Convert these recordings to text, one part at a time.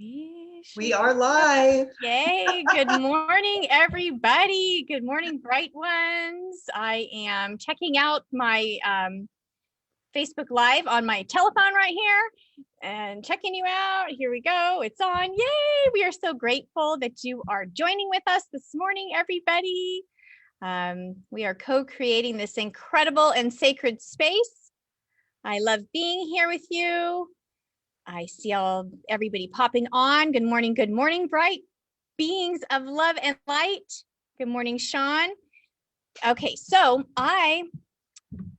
We are live. Yay. Good morning, everybody. Good morning, bright ones. I am checking out my Facebook Live on my telephone right here and checking you out. Here we go. It's on. Yay. We are so grateful that you are joining with us this morning, everybody. We are co-creating this incredible and sacred space. I love being here with you. I see everybody popping on. Good morning, bright beings of love and light. Good morning, Sean. Okay, so I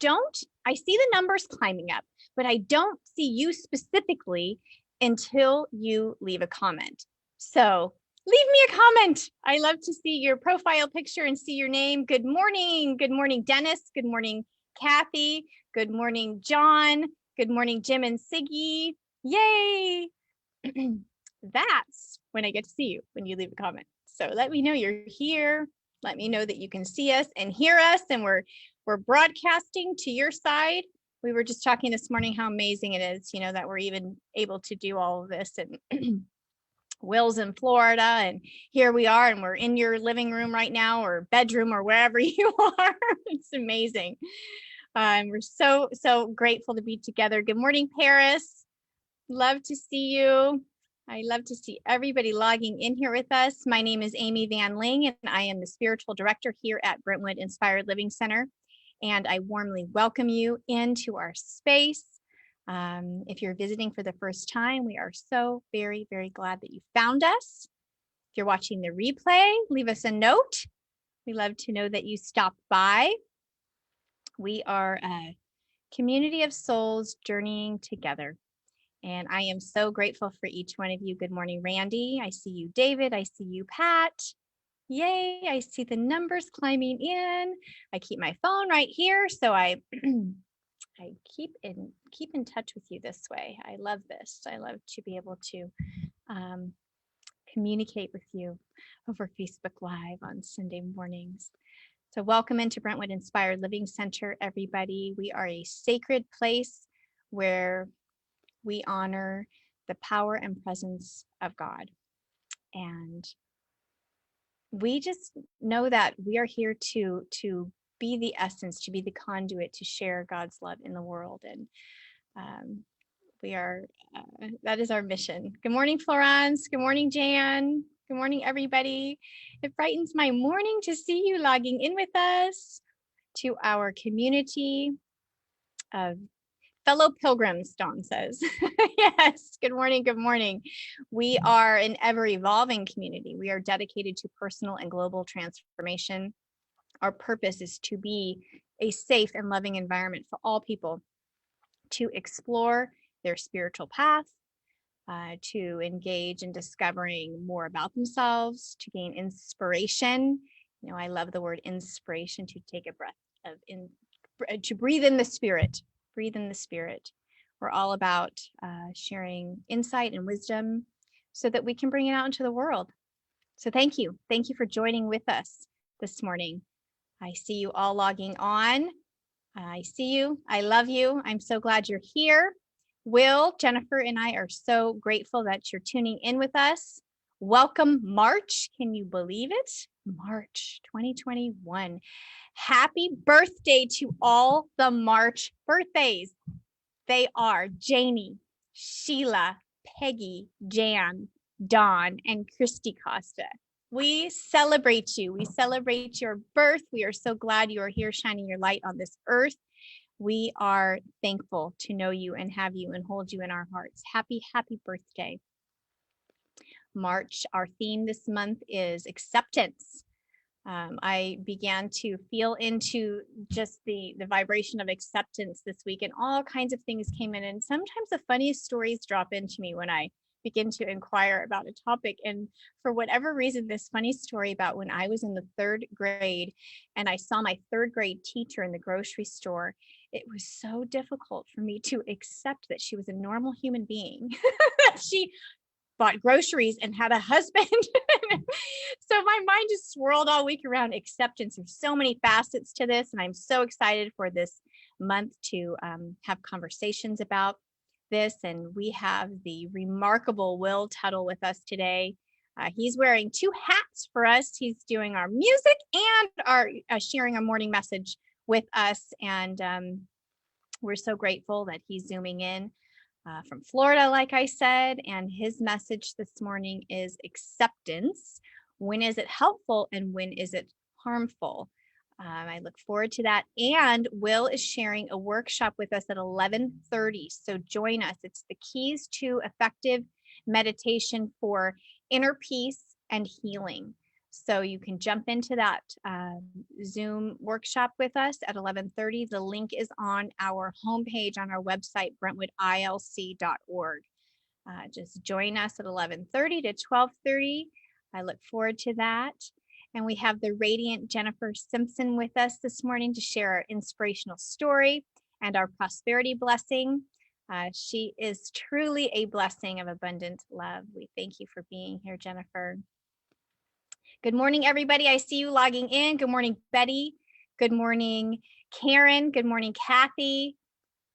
see the numbers climbing up, but I don't see you specifically until you leave a comment. So leave me a comment. I love to see your profile picture and see your name. Good morning, Dennis. Good morning, Kathy. Good morning, John. Good morning, Jim and Siggy. Yay. That's when I get to see you when you leave a comment. So let me know you're here. Let me know that you can see us and hear us, and we're broadcasting to your side. We were just talking this morning how amazing it is, that we're even able to do all of this. And Will's in Florida, and here we are, and we're in your living room right now, or bedroom, or wherever you are. It's amazing. We're so grateful to be together. Good morning, Paris. Love to see you. I love to see everybody logging in here with us. My name is Amy Van Ling, and I am the spiritual director here at Brentwood Inspired Living Center. And I warmly welcome you into our space. If you're visiting for the first time, we are so very, very glad that you found us. If you're watching the replay, leave us a note. We love to know that you stopped by. We are a community of souls journeying together. And I am so grateful for each one of you. Good morning, Randy. I see you, David. I see you, Pat. Yay, I see the numbers climbing in. I keep my phone right here, so I keep in touch with you this way. I love this. I love to be able to communicate with you over Facebook Live on Sunday mornings. So welcome into Brentwood Inspired Living Center, everybody. We are a sacred place where we honor the power and presence of God. And we just know that we are here to be the essence, to be the conduit, to share God's love in the world. And that is our mission. Good morning, Florence. Good morning, Jan. Good morning, everybody. It brightens my morning to see you logging in with us to our community of fellow pilgrims, Dawn says. Yes, good morning. We are an ever-evolving community. We are dedicated to personal and global transformation. Our purpose is to be a safe and loving environment for all people to explore their spiritual path, to engage in discovering more about themselves, to gain inspiration. I love the word inspiration, to take a breath to breathe in the spirit. Breathe in the spirit. We're all about sharing insight and wisdom so that we can bring it out into the world. So thank you. Thank you for joining with us this morning. I see you all logging on. I see you. I love you. I'm so glad you're here. Will, Jennifer, and I are so grateful that you're tuning in with us. Welcome, March. Can you believe it? March 2021. Happy birthday to all the March birthdays. They are Janie, Sheila, Peggy, Jan, Dawn, and Christy Costa. We celebrate you. We celebrate your birth. We are so glad you are here shining your light on this earth. We are thankful to know you and have you and hold you in our hearts. Happy, happy birthday. March, our theme this month is acceptance. I began to feel into just the vibration of acceptance this week, and all kinds of things came in. And sometimes the funniest stories drop into me when I begin to inquire about a topic. And for whatever reason, this funny story about when I was in the 3rd grade and I saw my 3rd grade teacher in the grocery store, it was so difficult for me to accept that she was a normal human being, that she bought groceries and had a husband. So my mind just swirled all week around acceptance. There's so many facets to this, and I'm so excited for this month to have conversations about this, and we have the remarkable Will Tuttle with us today. He's wearing 2 hats for us. He's doing our music and our sharing our morning message with us, and we're so grateful that he's zooming in from Florida, like I said, and his message this morning is acceptance. When is it helpful and when is it harmful? I look forward to that. And Will is sharing a workshop with us at 11:30. So join us. It's the keys to effective meditation for inner peace and healing. So you can jump into that Zoom workshop with us at 11:30. The link is on our homepage on our website, brentwoodilc.org. Just join us at 11:30 to 12:30. I look forward to that. And we have the radiant Jennifer Simpson with us this morning to share our inspirational story and our prosperity blessing. She is truly a blessing of abundant love. We thank you for being here, Jennifer. Good morning, everybody. I see you logging in. Good morning, Betty. Good morning, Karen. Good morning, Kathy.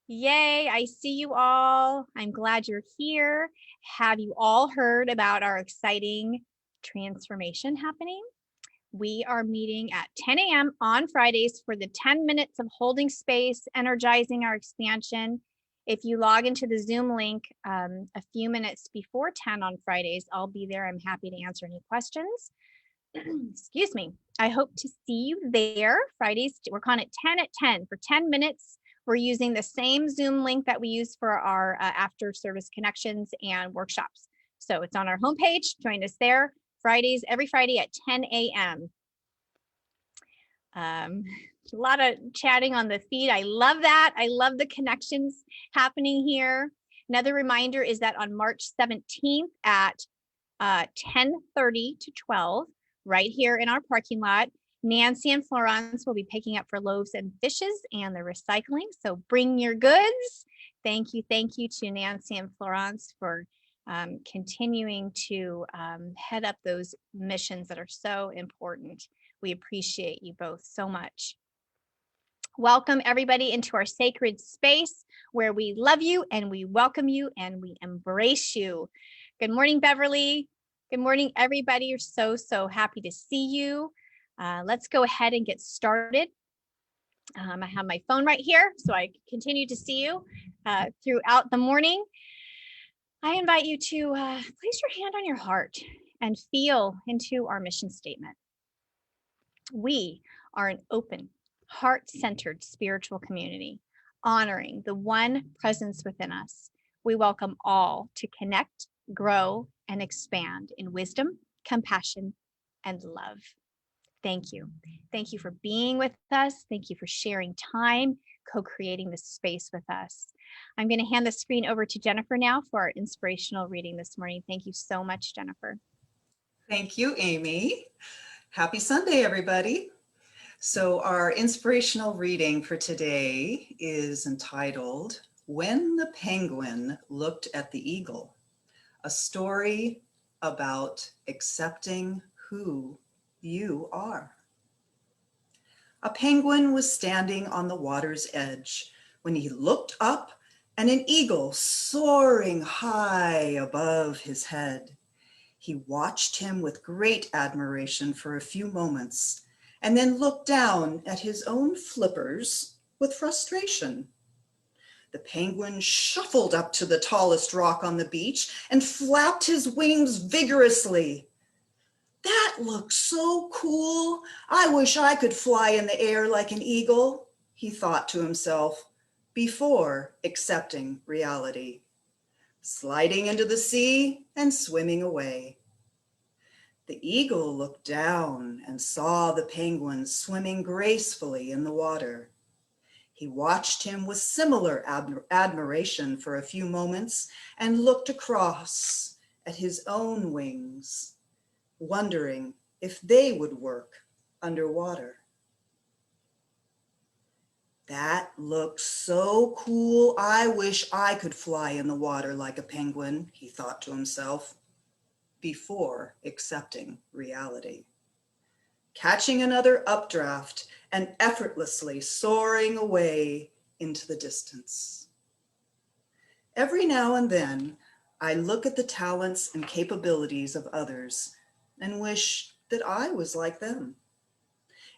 Yay, I see you all. I'm glad you're here. Have you all heard about our exciting transformation happening? We are meeting at 10 a.m. on Fridays for the 10 minutes of holding space, energizing our expansion. If you log into the Zoom link a few minutes before 10 on Fridays, I'll be there. I'm happy to answer any questions. Excuse me. I hope to see you there. Fridays, we're calling it 10 at 10 for 10 minutes. We're using the same Zoom link that we use for our after service connections and workshops. So it's on our homepage. Join us there. Fridays, every Friday at 10 a.m. A lot of chatting on the feed. I love that. I love the connections happening here. Another reminder is that on March 17th at 10:30 to 12, right here in our parking lot, Nancy and Florence will be picking up for loaves and fishes and the recycling. So bring your goods. Thank you to Nancy and Florence for continuing to head up those missions that are so important. We appreciate you both so much. Welcome everybody into our sacred space where we love you and we welcome you and we embrace you. Good morning, Beverly. Good morning, everybody. We're so happy to see you. Let's go ahead and get started. I have my phone right here, so I continue to see you throughout the morning. I invite you to place your hand on your heart and feel into our mission statement. We are an open, heart-centered spiritual community, honoring the one presence within us. We welcome all to connect, grow, and expand in wisdom, compassion, and love. Thank you. Thank you for being with us. Thank you for sharing time, co-creating this space with us. I'm going to hand the screen over to Jennifer now for our inspirational reading this morning. Thank you so much, Jennifer. Thank you, Amy. Happy Sunday, everybody. So our inspirational reading for today is entitled, When the Penguin Looked at the Eagle, a story about accepting who you are. A penguin was standing on the water's edge when he looked up and an eagle soaring high above his head. He watched him with great admiration for a few moments and then looked down at his own flippers with frustration. The penguin shuffled up to the tallest rock on the beach and flapped his wings vigorously. That looks so cool. I wish I could fly in the air like an eagle, he thought to himself before accepting reality, sliding into the sea and swimming away. The eagle looked down and saw the penguin swimming gracefully in the water. He watched him with similar admiration for a few moments and looked across at his own wings, wondering if they would work underwater. That looks so cool. I wish I could fly in the water like a penguin, he thought to himself before accepting reality. Catching another updraft and effortlessly soaring away into the distance. Every now and then, I look at the talents and capabilities of others and wish that I was like them.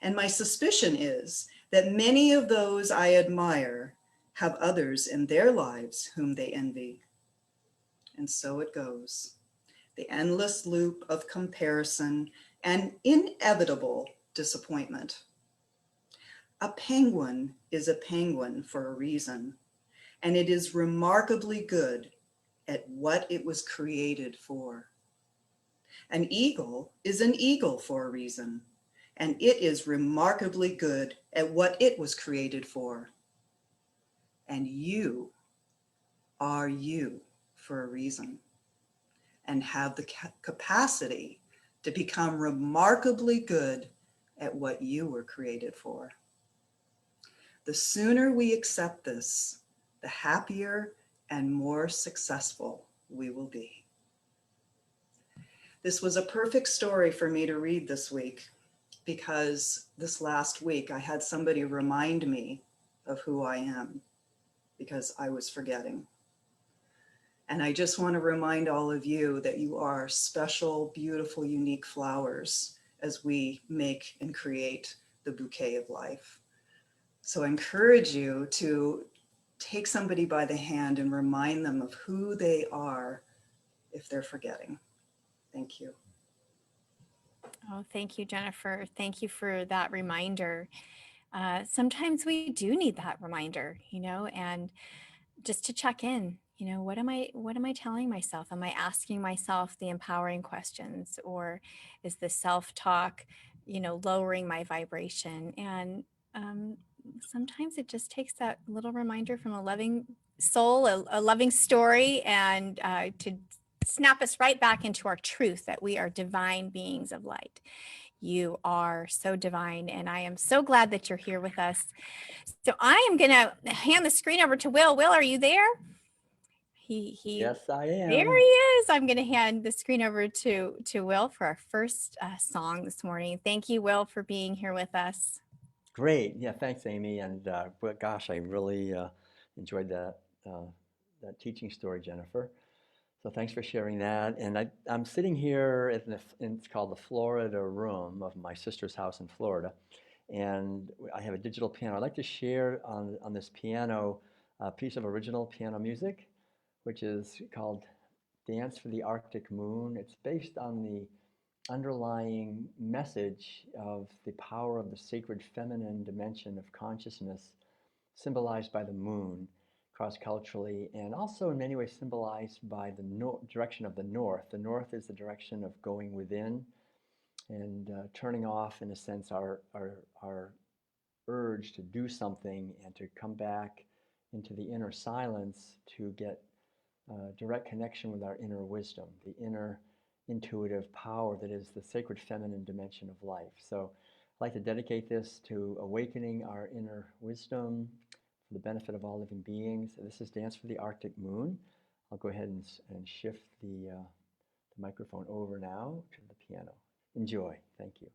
And my suspicion is that many of those I admire have others in their lives whom they envy. And so it goes. The endless loop of comparison and inevitable disappointment. A penguin is a penguin for a reason, and it is remarkably good at what it was created for. An eagle is an eagle for a reason, and it is remarkably good at what it was created for. And you are you for a reason, and have the capacity to become remarkably good at what you were created for. The sooner we accept this, the happier and more successful we will be. This was a perfect story for me to read this week because this last week I had somebody remind me of who I am because I was forgetting. And I just want to remind all of you that you are special, beautiful, unique flowers as we make and create the bouquet of life. So I encourage you to take somebody by the hand and remind them of who they are if they're forgetting. Thank you. Oh, thank you, Jennifer. Thank you for that reminder. Sometimes we do need that reminder, and just to check in, what am I telling myself? Am I asking myself the empowering questions, or is the self-talk, lowering my vibration? And sometimes it just takes that little reminder from a loving soul, a loving story, and to snap us right back into our truth that we are divine beings of light. You are so divine, and I am so glad that you're here with us. So I am going to hand the screen over to Will. Will, are you there? Yes, I am. There he is. I'm going to hand the screen over to Will for our first song this morning. Thank you, Will, for being here with us. Great. Yeah, thanks, Amy. And gosh, I really enjoyed that teaching story, Jennifer. So thanks for sharing that. And I'm sitting here it's called the Florida room of my sister's house in Florida. And I have a digital piano. I'd like to share on this piano a piece of original piano music, which is called Dance for the Arctic Moon. It's based on the underlying message of the power of the sacred feminine dimension of consciousness symbolized by the moon cross-culturally, and also in many ways symbolized by the direction of the north. The north is the direction of going within and turning off, in a sense, our urge to do something and to come back into the inner silence to get direct connection with our inner wisdom, the inner intuitive power that is the sacred feminine dimension of life. So I'd like to dedicate this to awakening our inner wisdom for the benefit of all living beings. This is Dance for the Arctic Moon. I'll go ahead and shift the microphone over now to the piano. Enjoy. Thank you.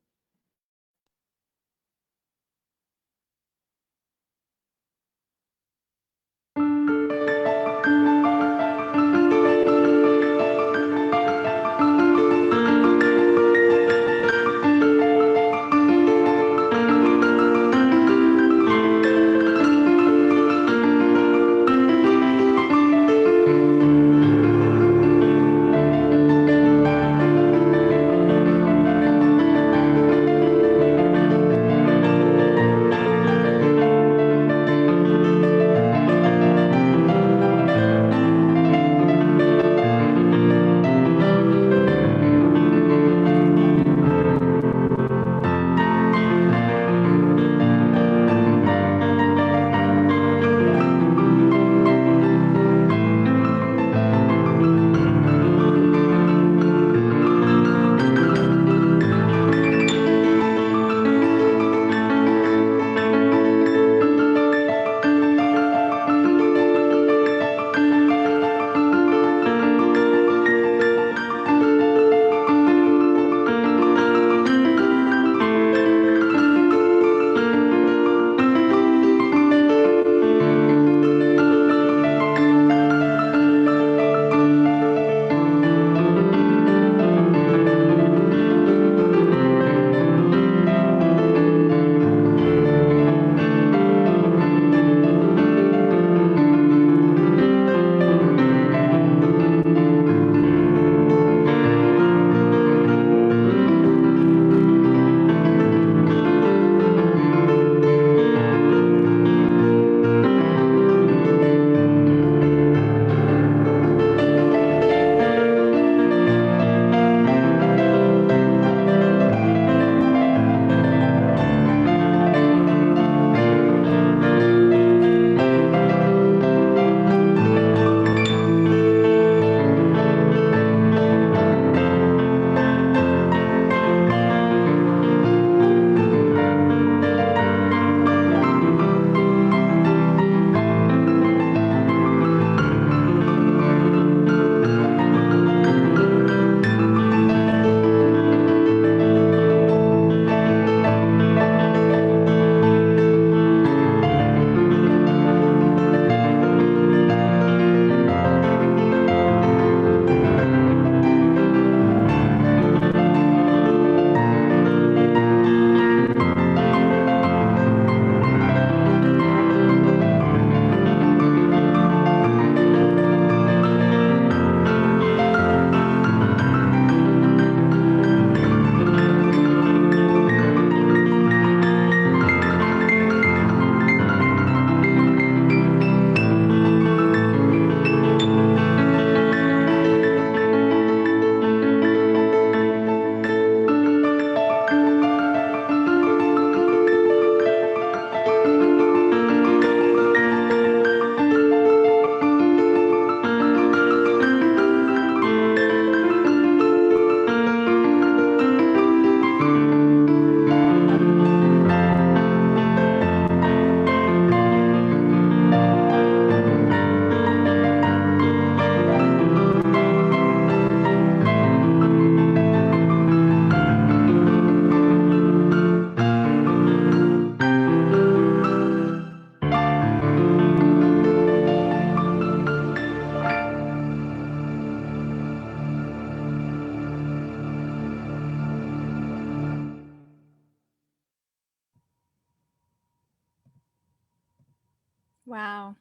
Wow.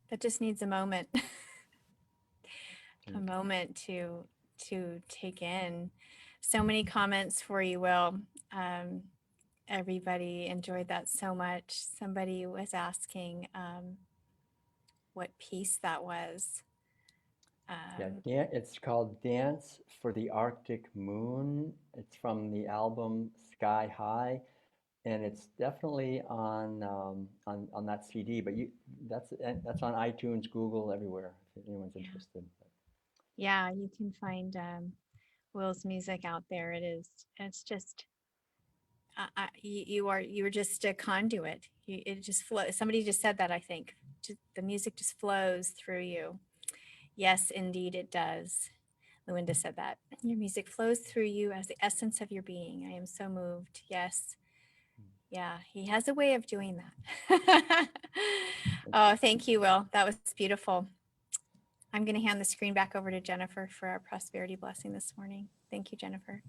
That just needs a moment, a moment to take in. So many comments for you, Will. Everybody enjoyed that so much. Somebody was asking what piece that was. Yeah, it's called Dance for the Arctic Moon. It's from the album Sky High, and it's definitely on that CD. But that's on iTunes, Google, everywhere if anyone's Yeah. interested. Yeah, you can find Will's music out there. It's just you're just a conduit. It just flows. Somebody just said that, I think. The music just flows through you. Yes, indeed it does. Luinda said that. Your music flows through you as the essence of your being. I am so moved. Yes. Yeah, he has a way of doing that. Oh, thank you, Will. That was beautiful. I'm going to hand the screen back over to Jennifer for our prosperity blessing this morning. Thank you, Jennifer.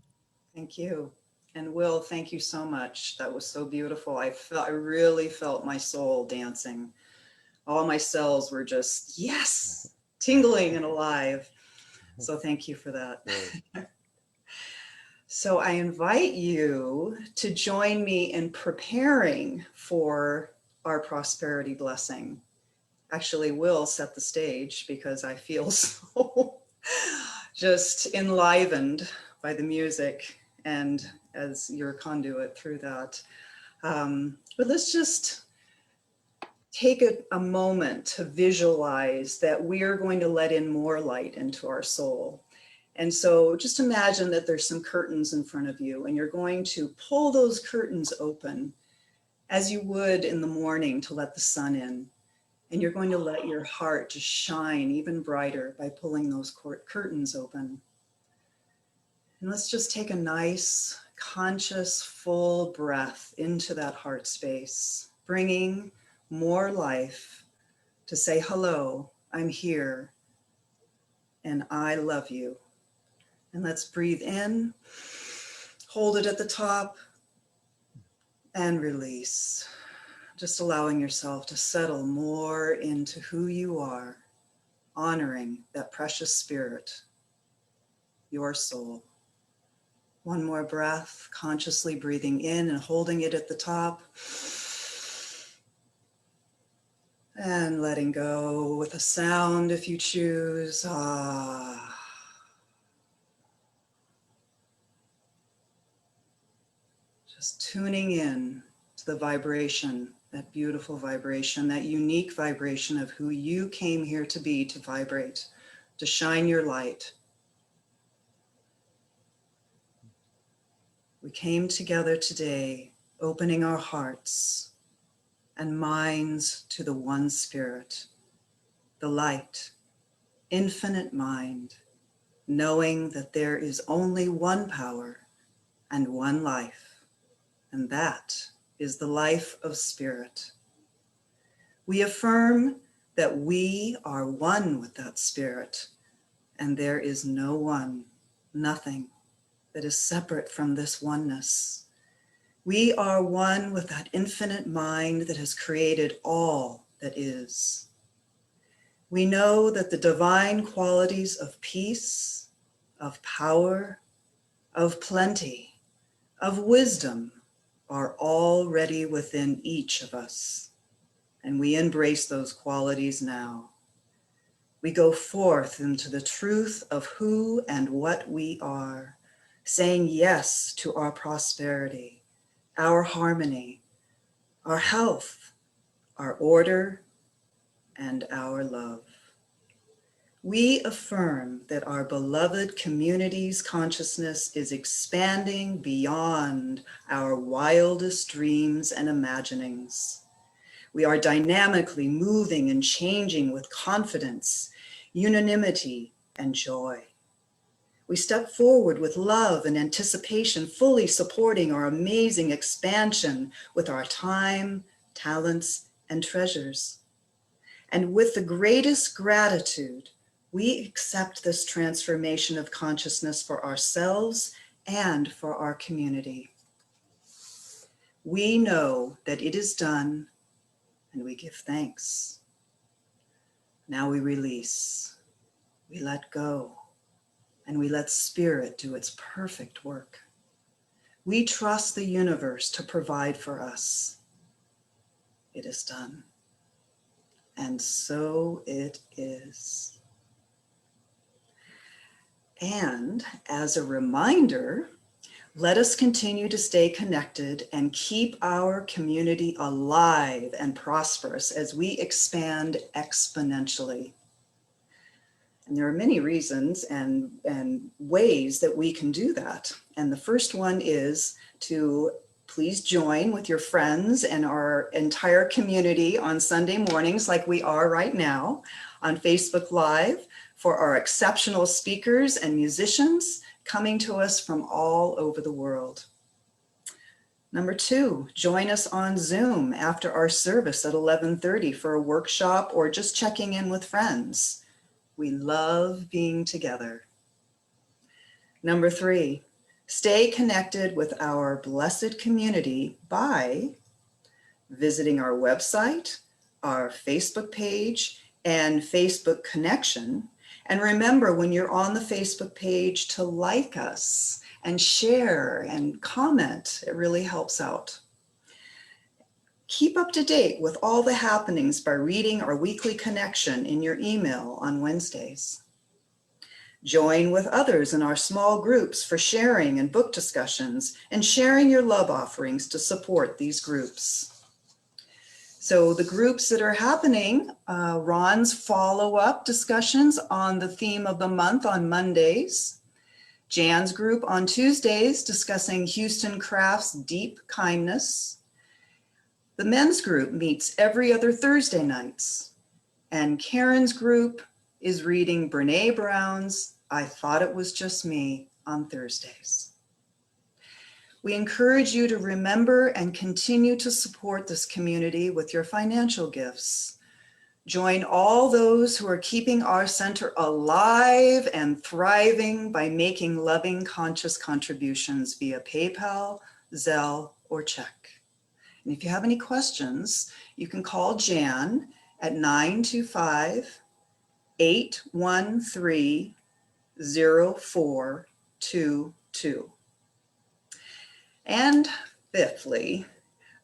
Thank you. And Will, thank you so much. That was so beautiful. I really felt my soul dancing. All my cells were just, yes, tingling and alive. So thank you for that. So I invite you to join me in preparing for our prosperity blessing. Actually, Will set the stage because I feel so just enlivened by the music and as your conduit through that. But let's just take a moment to visualize that we are going to let in more light into our soul. And so just imagine that there's some curtains in front of you and you're going to pull those curtains open as you would in the morning to let the sun in. And you're going to let your heart just shine even brighter by pulling those curtains open. And let's just take a nice, conscious, full breath into that heart space, bringing more life to say, hello, I'm here, and I love you. And let's breathe in, hold it at the top, and release. Just allowing yourself to settle more into who you are, honoring that precious spirit, your soul. One more breath, consciously breathing in and holding it at the top. And letting go with a sound if you choose. Ah. Just tuning in to the vibration, that beautiful vibration, that unique vibration of who you came here to be, to vibrate, to shine your light. We came together today, opening our hearts and minds to the one spirit, the light, infinite mind, knowing that there is only one power and one life, and that is the life of spirit. We affirm that we are one with that spirit, and there is no one, nothing that is separate from this oneness. We are one with that infinite mind that has created all that is. We know that the divine qualities of peace, of power, of plenty, of wisdom are already within each of us, and we embrace those qualities now. We go forth into the truth of who and what we are, saying yes to our prosperity, our harmony, our health, our order, and our love. We affirm that our beloved community's consciousness is expanding beyond our wildest dreams and imaginings. We are dynamically moving and changing with confidence, unanimity, and joy. We step forward with love and anticipation, fully supporting our amazing expansion with our time, talents, and treasures. And with the greatest gratitude, we accept this transformation of consciousness for ourselves and for our community. We know that it is done, and we give thanks. Now we release, we let go, and we let spirit do its perfect work. We trust the universe to provide for us. It is done. And so it is. And as a reminder, let us continue to stay connected and keep our community alive and prosperous as we expand exponentially. And there are many reasons and ways that we can do that. And the first one is to please join with your friends and our entire community on Sunday mornings, like we are right now, on Facebook Live for our exceptional speakers and musicians coming to us from all over the world. Number two, join us on Zoom after our service at 11:30 for a workshop or just checking in with friends. We love being together. Number three, stay connected with our blessed community by visiting our website, our Facebook page, and Facebook connection. And remember, when you're on the Facebook page, to like us and share and comment. It really helps out. Keep up to date with all the happenings by reading our weekly connection in your email on Wednesdays. Join with others in our small groups for sharing and book discussions, and sharing your love offerings to support these groups. So the groups that are happening, Ron's follow-up discussions on the theme of the month on Mondays, Jan's group on Tuesdays discussing Houston Crafts' deep kindness. The men's group meets every other Thursday nights, and Karen's group is reading Brene Brown's I Thought It Was Just Me on Thursdays. We encourage you to remember and continue to support this community with your financial gifts. Join all those who are keeping our center alive and thriving by making loving, conscious contributions via PayPal, Zelle, or check. And if you have any questions, you can call Jan at 925-813-0422. And fifthly,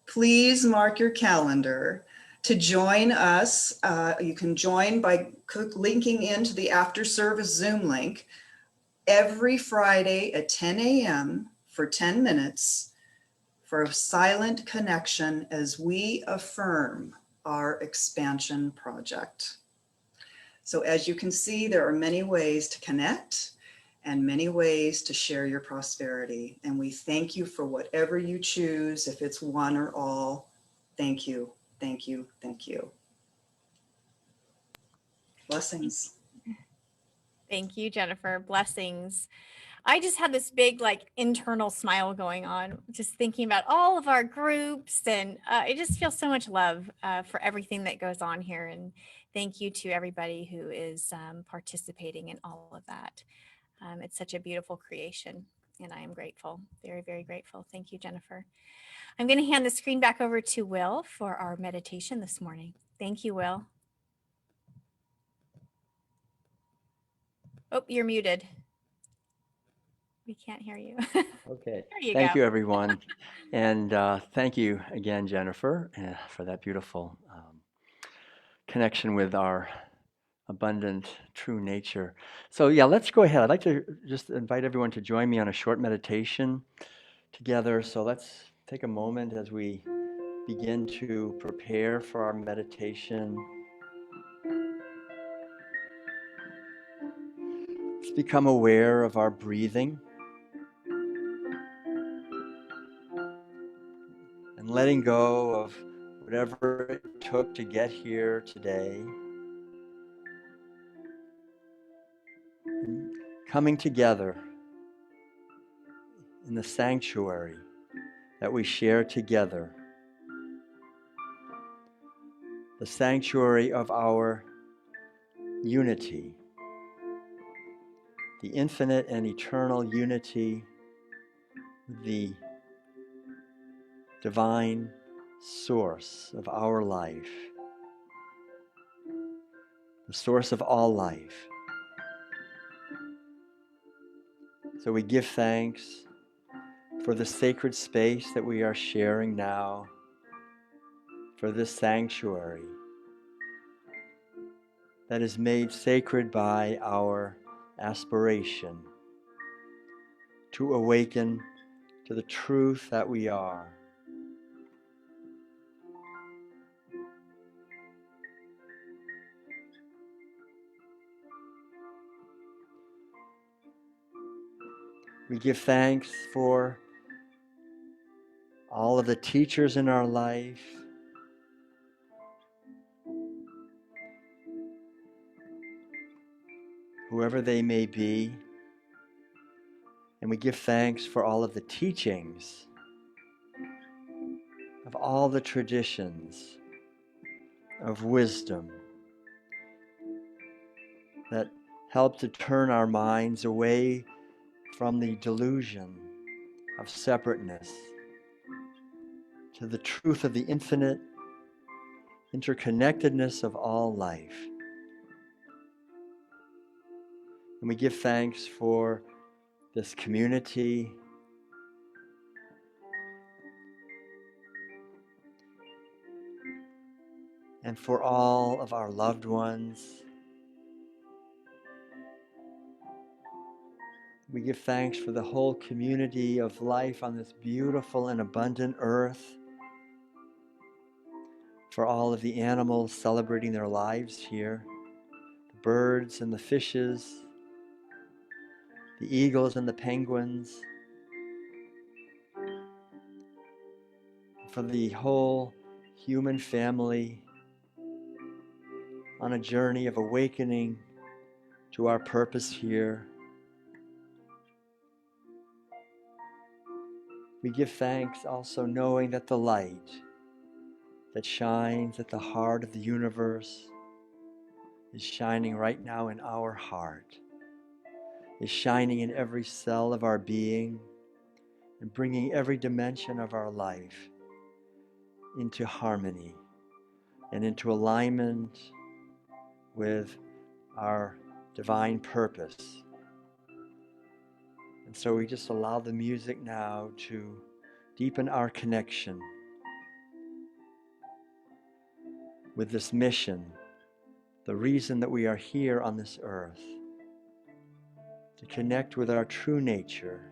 please mark your calendar to join us. You can join by linking into the after service Zoom link every Friday at 10 a.m. for 10 minutes for a silent connection as we affirm our expansion project. So as you can see, there are many ways to connect and many ways to share your prosperity. And we thank you for whatever you choose. If it's one or all, thank you, thank you, thank you. Blessings. Thank you, Jennifer. Blessings. I just had this big internal smile going on, just thinking about all of our groups, and I just feel so much love for everything that goes on here. And thank you to everybody who is participating in all of that. It's such a beautiful creation, and I am grateful, very, very grateful. Thank you, Jennifer. I'm going to hand the screen back over to Will for our meditation this morning. Thank you, Will. Oh, you're muted. We can't hear you. Okay. There you Thank go. you, everyone. And thank you again, Jennifer, for that beautiful connection with our abundant, true nature. So yeah, let's go ahead. I'd like to just invite everyone to join me on a short meditation together. So let's take a moment as we begin to prepare for our meditation. Let's become aware of our breathing and letting go of whatever it took to get here today. And coming together in the sanctuary that we share together, the sanctuary of our unity, the infinite and eternal unity, the divine source of our life, the source of all life. So we give thanks for the sacred space that we are sharing now, for this sanctuary that is made sacred by our aspiration to awaken to the truth that we are. We give thanks for all of the teachers in our life, whoever they may be, and we give thanks for all of the teachings of all the traditions of wisdom that help to turn our minds away from the delusion of separateness to the truth of the infinite interconnectedness of all life. And we give thanks for this community, and for all of our loved ones. We give thanks for the whole community of life on this beautiful and abundant earth, for all of the animals celebrating their lives here, the birds and the fishes, the eagles and the penguins, for the whole human family on a journey of awakening to our purpose here. We give thanks also knowing that the light that shines at the heart of the universe is shining right now in our heart, is shining in every cell of our being and bringing every dimension of our life into harmony and into alignment with our divine purpose. And so we just allow the music now to deepen our connection with this mission, the reason that we are here on this earth, to connect with our true nature,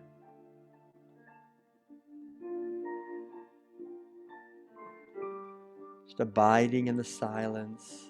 just abiding in the silence.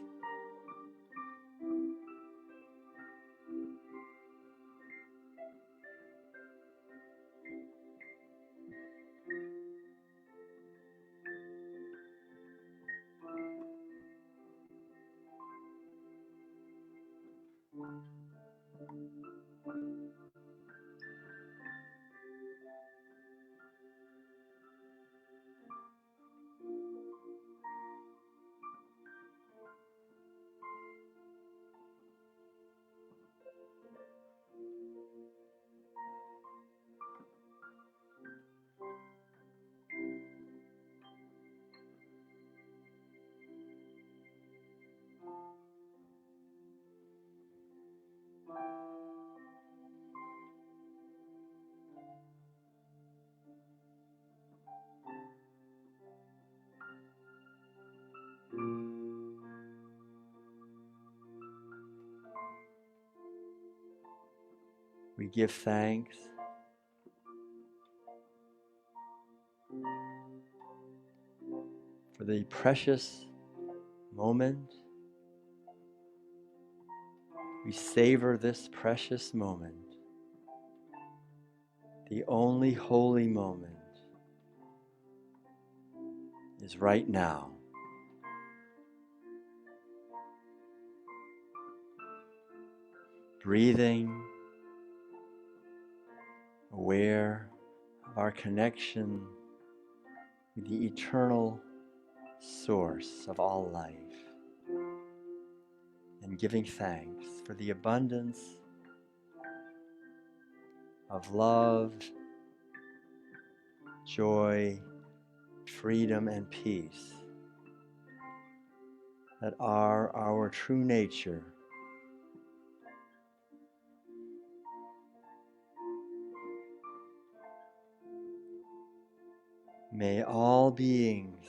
We give thanks for the precious moment. We savor this precious moment, the only holy moment is right now. Breathing, aware of our connection with the eternal source of all life, and giving thanks for the abundance of love, joy, freedom, and peace that are our true nature. May all beings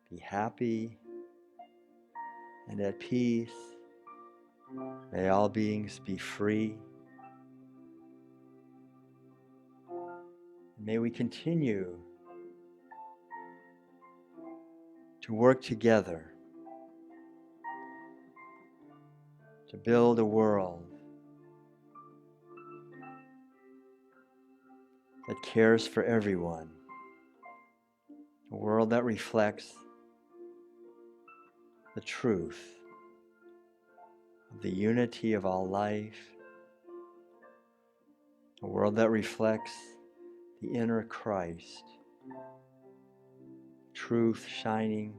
be happy and at peace. May all beings be free. May we continue to work together to build a world that cares for everyone, a world that reflects the truth of the unity of all life, a world that reflects the inner Christ, truth shining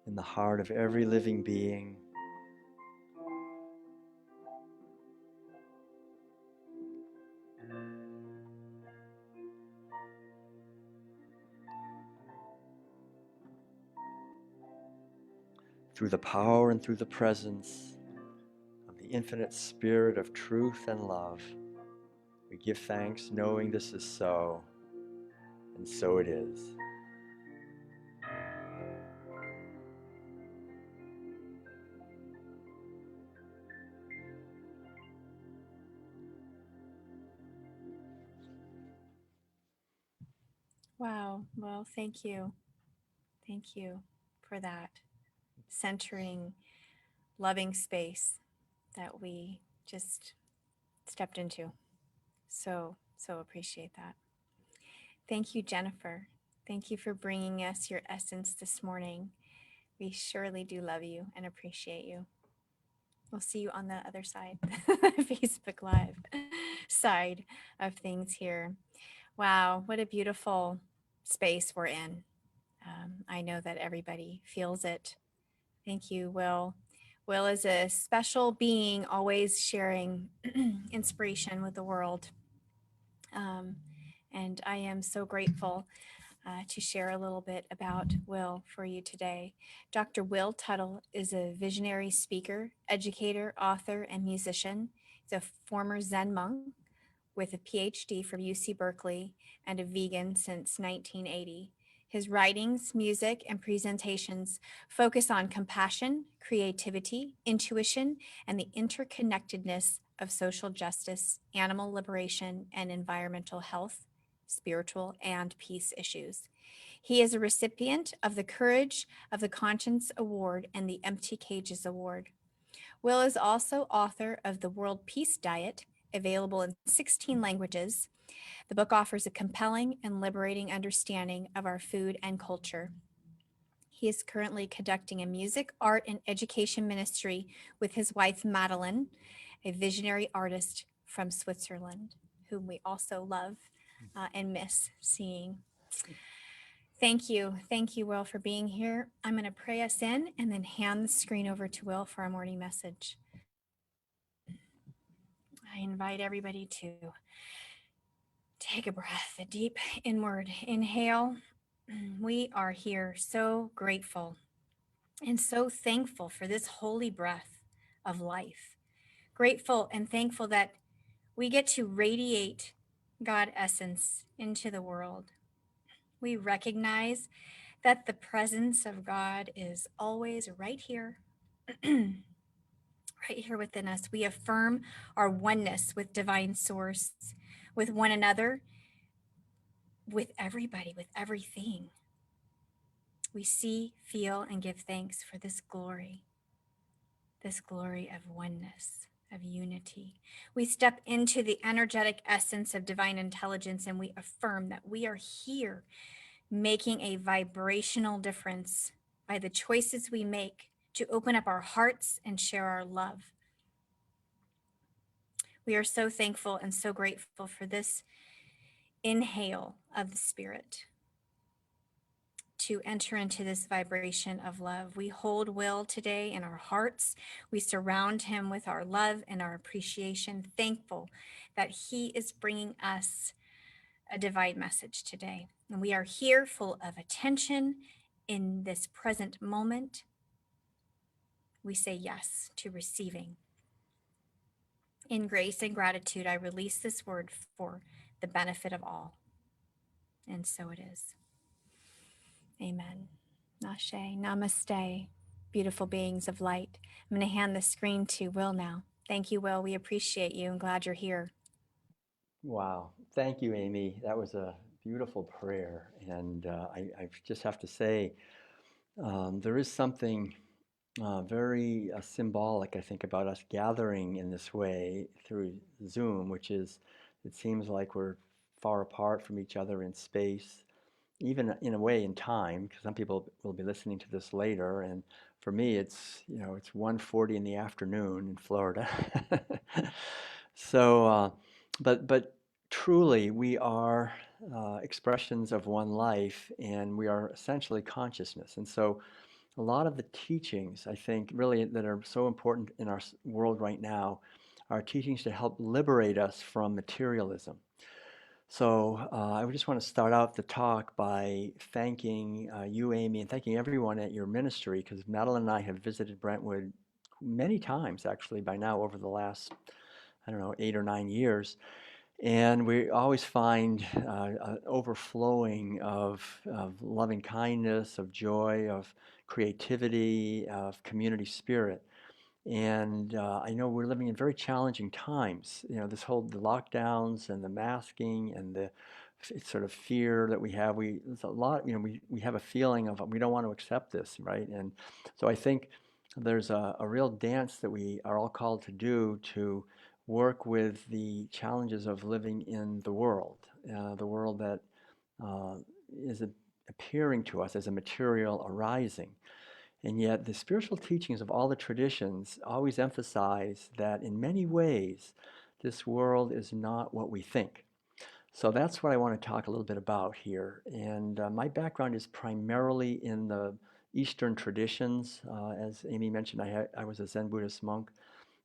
in the heart of every living being. Through the power and through the presence of the infinite spirit of truth and love, we give thanks knowing this is so, and so it is. Wow. Well, thank you. Thank you for that centering, loving space that we just stepped into. So appreciate that. Thank you, Jennifer. Thank you for bringing us your essence this morning. We surely do love you and appreciate you. We'll see you on the other side, Facebook Live side of things here. Wow, what a beautiful space we're in. I know that everybody feels it. Thank you, Will. Will is a special being, always sharing inspiration with the world. And I am so grateful to share a little bit about Will for you today. Dr. Will Tuttle is a visionary speaker, educator, author, and musician. He's a former Zen monk with a PhD from UC Berkeley and a vegan since 1980. His writings, music, and presentations focus on compassion, creativity, intuition, and the interconnectedness of social justice, animal liberation, and environmental health, spiritual, and peace issues. He is a recipient of the Courage of the Conscience Award and the Empty Cages Award. Will is also author of The World Peace Diet, available in 16 languages. The book offers a compelling and liberating understanding of our food and culture. He is currently conducting a music, art, and education ministry with his wife, Madeline, a visionary artist from Switzerland, whom we also love and miss seeing. Thank you. Thank you, Will, for being here. I'm going to pray us in and then hand the screen over to Will for our morning message. I invite everybody to take a breath, a deep inward inhale. We are here so grateful and so thankful for this holy breath of life. Grateful and thankful that we get to radiate God essence into the world. We recognize that the presence of God is always right here, right here within us. We affirm our oneness with divine source, with one another, with everybody, with everything. We see, feel, and give thanks for this glory of oneness, of unity. We step into the energetic essence of divine intelligence and we affirm that we are here making a vibrational difference by the choices we make to open up our hearts and share our love. We are so thankful and so grateful for this inhale of the Spirit to enter into this vibration of love. We hold Will today in our hearts. We surround him with our love and our appreciation, thankful that he is bringing us a divine message today. And we are here full of attention in this present moment. We say yes to receiving. In grace and gratitude, I release this word for the benefit of all. And so it is. Amen. Nashe, namaste, beautiful beings of light. I'm going to hand the screen to Will now. Thank you, Will. We appreciate you and glad you're here. Wow. Thank you, Amy. That was a beautiful prayer. And I just have to say, there is something very symbolic, I think, about us gathering in this way through Zoom, which is, it seems like we're far apart from each other in space, even in a way in time, because some people will be listening to this later. And for me, it's, it's 1:40 in the afternoon in Florida. So, but truly, we are expressions of one life, and we are essentially consciousness. And so a lot of the teachings, I think, really that are so important in our world right now are teachings to help liberate us from materialism. So I just want to start out the talk by thanking you, Amy, and thanking everyone at your ministry, because Madeline and I have visited Brentwood many times, actually, by now over the last, I don't know, 8 or 9 years. And we always find an overflowing of loving kindness, of joy, of creativity, of community spirit. And I know we're living in very challenging times. This whole the lockdowns and the masking and the sort of fear that we have. There's a lot. We have a feeling of we don't want to accept this, right? And so I think there's a real dance that we are all called to do to work with the challenges of living in the world that is appearing to us as a material arising. And yet the spiritual teachings of all the traditions always emphasize that in many ways, this world is not what we think. So that's what I want to talk a little bit about here. And my background is primarily in the Eastern traditions. As Amy mentioned, I was a Zen Buddhist monk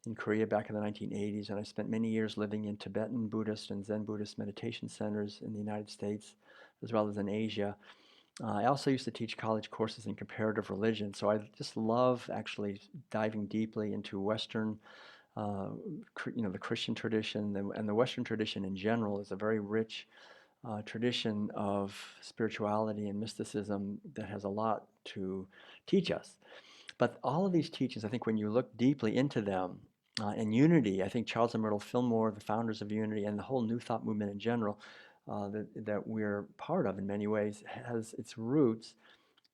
in Korea back in the 1980s, and I spent many years living in Tibetan Buddhist and Zen Buddhist meditation centers in the United States, as well as in Asia. I also used to teach college courses in comparative religion, so I just love actually diving deeply into Western, the Christian tradition, and the Western tradition in general is a very rich tradition of spirituality and mysticism that has a lot to teach us. But all of these teachings, I think when you look deeply into them, and unity, I think Charles and Myrtle Fillmore, the founders of unity, and the whole New Thought movement in general, that we're part of in many ways, has its roots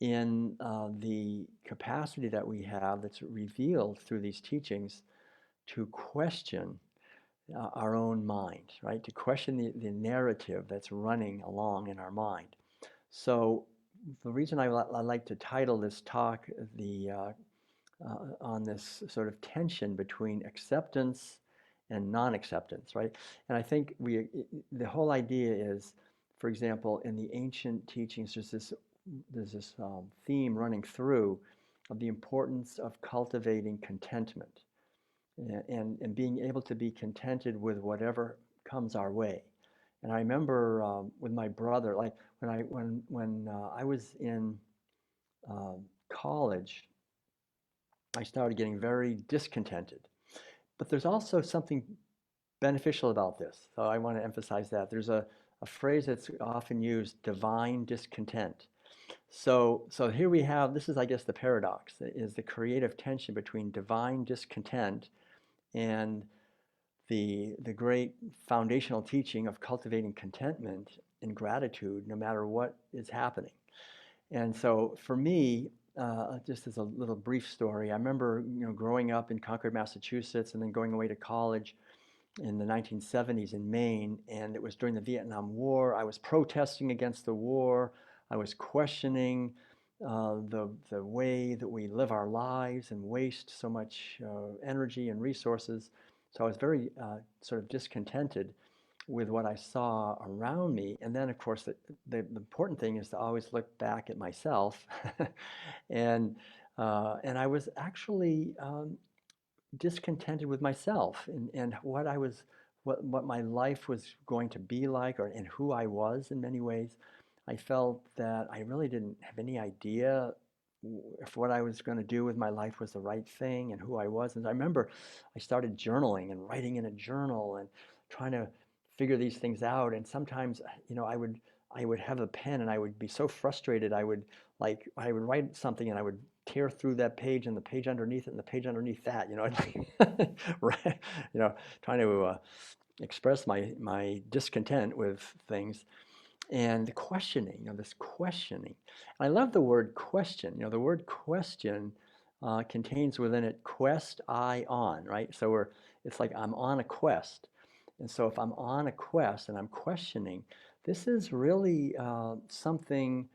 in the capacity that we have that's revealed through these teachings to question our own mind, right? To question the narrative that's running along in our mind. So the reason I like to title this talk on this sort of tension between acceptance and non-acceptance, right? And I think the whole idea is, for example, in the ancient teachings, there's this theme running through of the importance of cultivating contentment and being able to be contented with whatever comes our way. And I remember with my brother, like when I was in college, I started getting very discontented. But there's also something beneficial about this. So I want to emphasize that. There's a phrase that's often used, divine discontent. So here we have, this is, I guess, the paradox, is the creative tension between divine discontent and the great foundational teaching of cultivating contentment and gratitude no matter what is happening. And so for me, just as a little brief story, I remember growing up in Concord, Massachusetts, and then going away to college in the 1970s in Maine, and it was during the Vietnam War. I was protesting against the war. I was questioning the way that we live our lives and waste so much energy and resources. So I was very sort of discontented with what I saw around me. And then, of course, the important thing is to always look back at myself. and I was actually discontented with myself and what I was what my life was going to be like, or and who I was in many ways. I felt that I really didn't have any idea if what I was going to do with my life was the right thing and who I was. And I remember I started journaling and writing in a journal and trying to figure these things out. And sometimes, I would have a pen and I would be so frustrated. I would write something and I would tear through that page and the page underneath it and the page underneath that, right, trying to express my discontent with things and the questioning, this questioning. And I love the word question. The word question contains within it quest I on, right? So it's like I'm on a quest. And so if I'm on a quest and I'm questioning, this is really something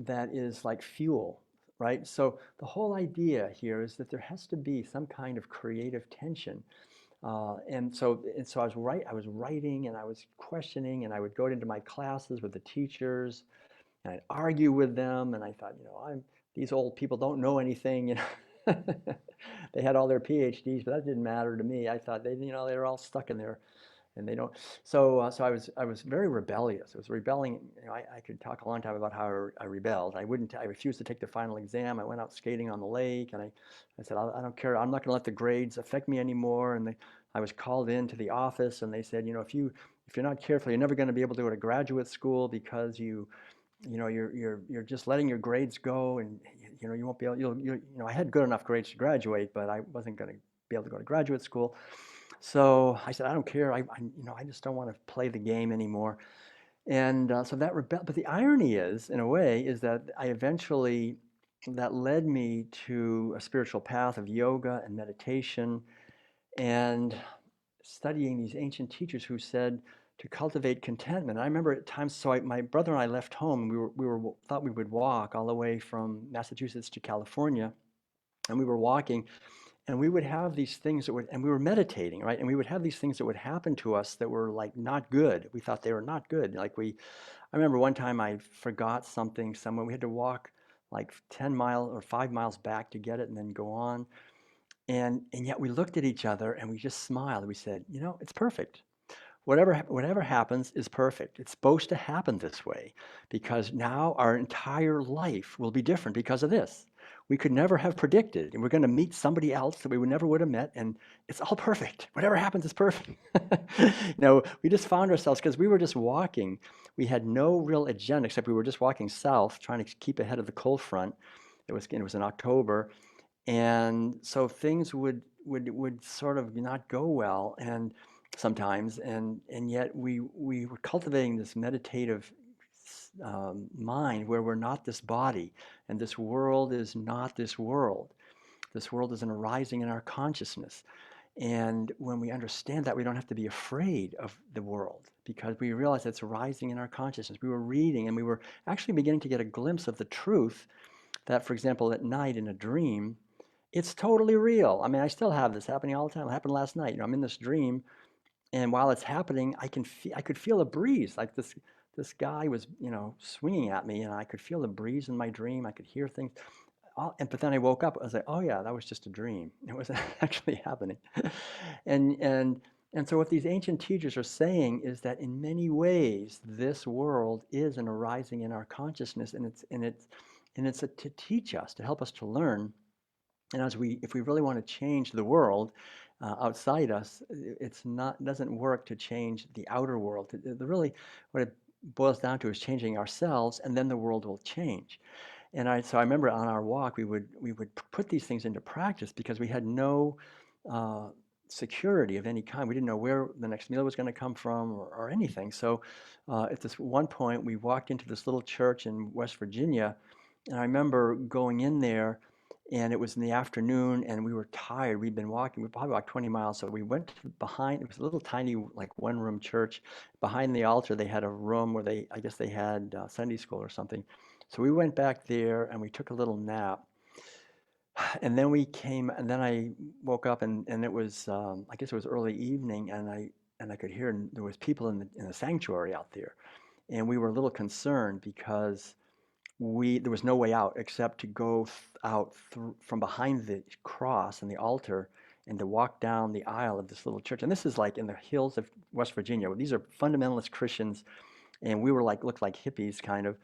that is like fuel, right? So the whole idea here is that there has to be some kind of creative tension. And so I was writing and I was questioning, and I would go into my classes with the teachers and I'd argue with them. And I thought, these old people don't know anything. They had all their PhDs, but that didn't matter to me. I thought they were all stuck in there, and they don't. So I was very rebellious. I was rebelling. I could talk a long time about how I rebelled. I refused to take the final exam. I went out skating on the lake, and I said, I don't care. I'm not going to let the grades affect me anymore. And I was called into the office, and they said, if you're not careful, you're never going to be able to go to graduate school because you're just letting your grades go, and you won't be able. I had good enough grades to graduate, but I wasn't going to be able to go to graduate school. So I said, I don't care. I just don't want to play the game anymore. And so that but the irony is, in a way, is that that led me to a spiritual path of yoga and meditation and studying these ancient teachers who said to cultivate contentment. I remember at times, my brother and I left home, and thought we would walk all the way from Massachusetts to California, and we were walking, and we would have these things and we were meditating, right? And we would have these things that would happen to us that were like not good. We thought they were not good. I remember one time I forgot something somewhere. We had to walk like 10 miles or 5 miles back to get it and then go on. And yet we looked at each other and we just smiled. We said, it's perfect. Whatever happens is perfect. It's supposed to happen this way because now our entire life will be different because of this. We could never have predicted, and we're going to meet somebody else that we never would have met, and it's all perfect. Whatever happens is perfect. We just found ourselves, because we were just walking. We had no real agenda except we were just walking south, trying to keep ahead of the cold front. It was in October, and so things would sort of not go well, and sometimes, and yet we were cultivating this meditative mind where we're not this body, and this world is not this world. This world is an arising in our consciousness. And when we understand that, we don't have to be afraid of the world because we realize it's arising in our consciousness. We were reading and we were actually beginning to get a glimpse of the truth that, for example, at night in a dream, it's totally real. I mean, I still have this happening all the time. It happened last night. I'm in this dream, and while it's happening, I could feel a breeze. Like this guy was, swinging at me, and I could feel the breeze in my dream. I could hear things. But then I woke up. I was like, oh yeah, that was just a dream. It wasn't actually happening. And so what these ancient teachers are saying is that in many ways, this world is an arising in our consciousness, and it's to teach us, to help us to learn. And if we really want to change the world outside us, doesn't work to change the outer world. Really, what it boils down to is changing ourselves, and then the world will change. So I remember on our walk, we would put these things into practice because we had no security of any kind. We didn't know where the next meal was going to come from or anything. So at this one point, we walked into this little church in West Virginia, and I remember going in there, and it was in the afternoon, and we were tired. We'd been walking, we probably walked 20 miles. So we went behind. It was a little tiny, like one-room church. Behind the altar, they had a room where I guess they had Sunday school or something. So we went back there and we took a little nap. And then I woke up, and it was, I guess it was early evening, and I could hear there was people in the sanctuary out there. And we were a little concerned because there was no way out except to go out from behind the cross and the altar and to walk down the aisle of this little church. And this is like in the hills of West Virginia. These are fundamentalist Christians, and we were like, looked like hippies kind of.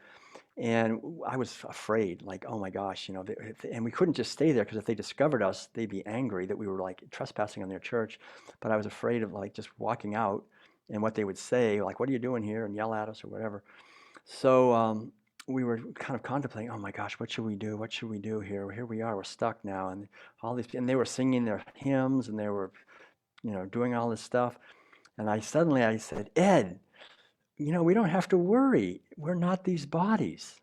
And I was afraid, like, oh my gosh, and we couldn't just stay there because if they discovered us, they'd be angry that we were like trespassing on their church. But I was afraid of like just walking out and what they would say, like, what are you doing here? And yell at us or whatever. So we were kind of contemplating, oh my gosh, what should we do? What should we do here? Here we are, we're stuck now. And and they were singing their hymns and they were, doing all this stuff. And I said, Ed, we don't have to worry. We're not these bodies.